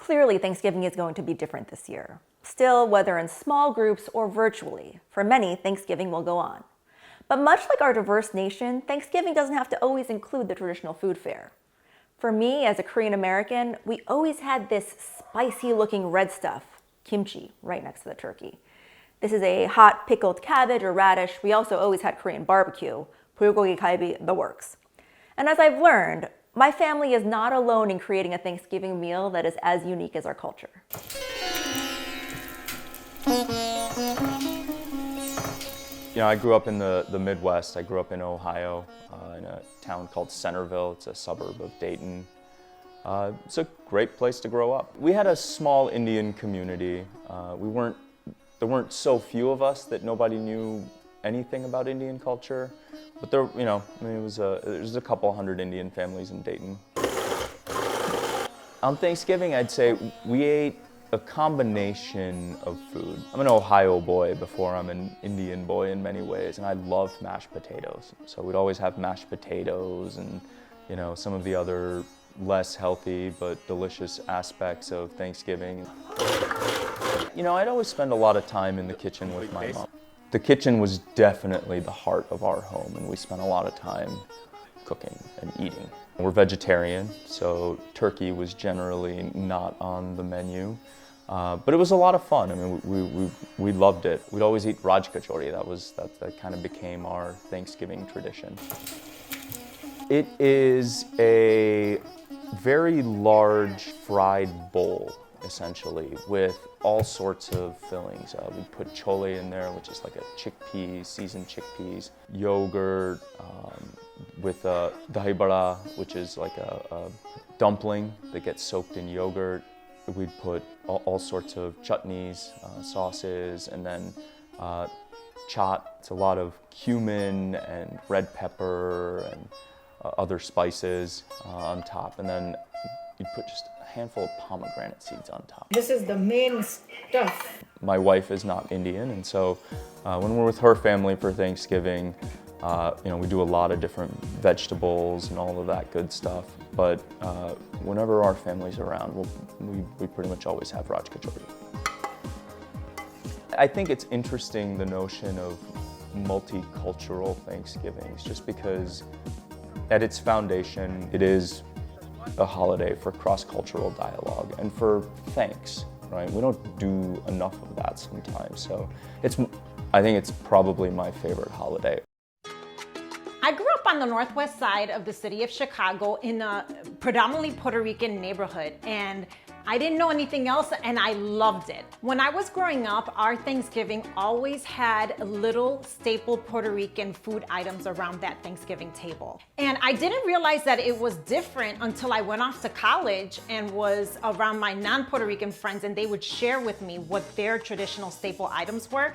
Clearly, Thanksgiving is going to be different this year. Still, whether in small groups or virtually, for many, Thanksgiving will go on. But much like our diverse nation, Thanksgiving doesn't have to always include the traditional food fare. For me, as a Korean American, we always had this spicy looking red stuff, kimchi, right next to the turkey. This is a hot pickled cabbage or radish. We also always had Korean barbecue, bulgogi galbi, the works. And as I've learned, my family is not alone in creating a Thanksgiving meal that is as unique as our culture. You know, I grew up in the Midwest. I grew up in Ohio, in a town called Centerville. It's a suburb of Dayton. It's a great place to grow up. We had a small Indian community. There weren't so few of us that nobody knew anything about Indian culture. But there, you know, I mean, there's a couple hundred Indian families in Dayton. On Thanksgiving, I'd say we ate a combination of food. I'm an Ohio boy before I'm an Indian boy in many ways, and I loved mashed potatoes. So we'd always have mashed potatoes and, you know, some of the other less healthy but delicious aspects of Thanksgiving. You know, I'd always spend a lot of time in the kitchen with my mom. The kitchen was definitely the heart of our home, and we spent a lot of time cooking and eating. We're vegetarian, so turkey was generally not on the menu, but it was a lot of fun. I mean, we loved it. We'd always eat raj kachori. That kind of became our Thanksgiving tradition. It is a very large fried bowl, essentially, with all sorts of fillings. We put chole in there, which is like a chickpeas, seasoned chickpeas, yogurt, with dahi bada, which is like a dumpling that gets soaked in yogurt. We'd put all sorts of chutneys, sauces, and then chaat. It's a lot of cumin and red pepper and other spices on top, and then you'd put just a handful of pomegranate seeds on top. This is the main stuff. My wife is not Indian, and so when we're with her family for Thanksgiving, you know, we do a lot of different vegetables and all of that good stuff. But whenever our family's around, we pretty much always have raj kachori. I think it's interesting, the notion of multicultural Thanksgivings, just because at its foundation, it is a holiday for cross-cultural dialogue and for thanks, right? We don't do enough of that sometimes, so I think it's probably my favorite holiday. I grew up on the northwest side of the city of Chicago in a predominantly Puerto Rican neighborhood, and I didn't know anything else, and I loved it. When I was growing up, our Thanksgiving always had little staple Puerto Rican food items around that Thanksgiving table. And I didn't realize that it was different until I went off to college and was around my non-Puerto Rican friends, and they would share with me what their traditional staple items were.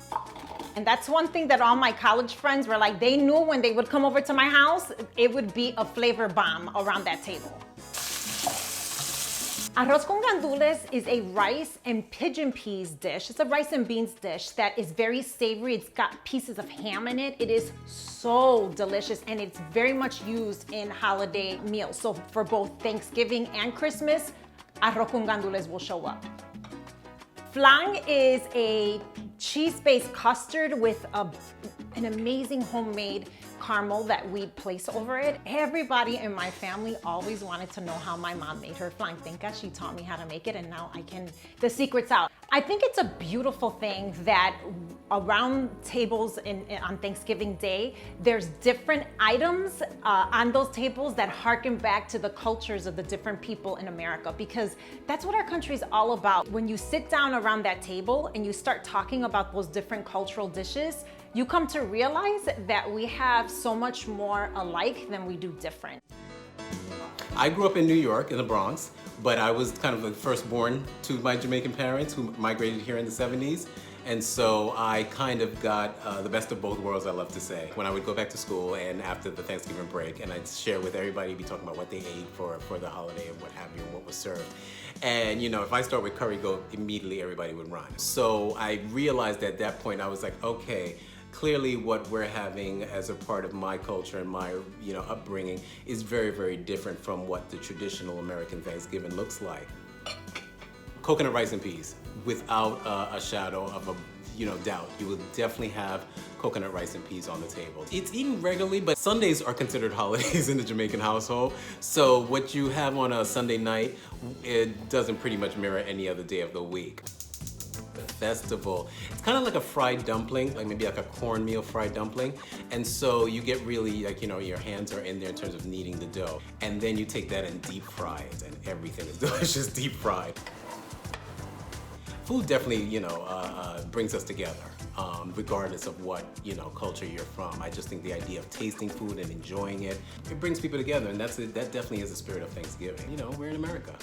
And that's one thing that all my college friends were like, they knew when they would come over to my house, it would be a flavor bomb around that table. Arroz con gandules is a rice and pigeon peas dish. It's a rice and beans dish that is very savory. It's got pieces of ham in it. It is so delicious, and it's very much used in holiday meals. So for both Thanksgiving and Christmas, arroz con gandules will show up. Flan is a cheese-based custard with an amazing homemade caramel that we place over it. Everybody in my family always wanted to know how my mom made her flan. Thank God she taught me how to make it, and now the secret's out. I think it's a beautiful thing that around tables on Thanksgiving Day, there's different items on those tables that harken back to the cultures of the different people in America, because that's what our country is all about. When you sit down around that table and you start talking about those different cultural dishes, you come to realize that we have so much more alike than we do different. I grew up in New York, in the Bronx, but I was kind of the firstborn to my Jamaican parents who migrated here in the 70s. And so I kind of got the best of both worlds, I love to say. When I would go back to school and after the Thanksgiving break, and I'd share with everybody, be talking about what they ate for the holiday and what have you, and what was served. And you know, if I start with curry goat, immediately everybody would run. So I realized at that point, I was like, okay, clearly what we're having as a part of my culture and my upbringing is very, very different from what the traditional American Thanksgiving looks like. Coconut rice and peas, without a shadow of a doubt. You will definitely have coconut rice and peas on the table. It's eaten regularly, but Sundays are considered holidays in the Jamaican household. So what you have on a Sunday night, it doesn't pretty much mirror any other day of the week. The festival, it's kind of like a fried dumpling, like maybe like a cornmeal fried dumpling. And so you get really like, your hands are in there in terms of kneading the dough. And then you take that and deep fry it, and everything is delicious deep fried. Food definitely, brings us together, regardless of what, culture you're from. I just think the idea of tasting food and enjoying it, it brings people together, and that definitely is the spirit of Thanksgiving. We're in America,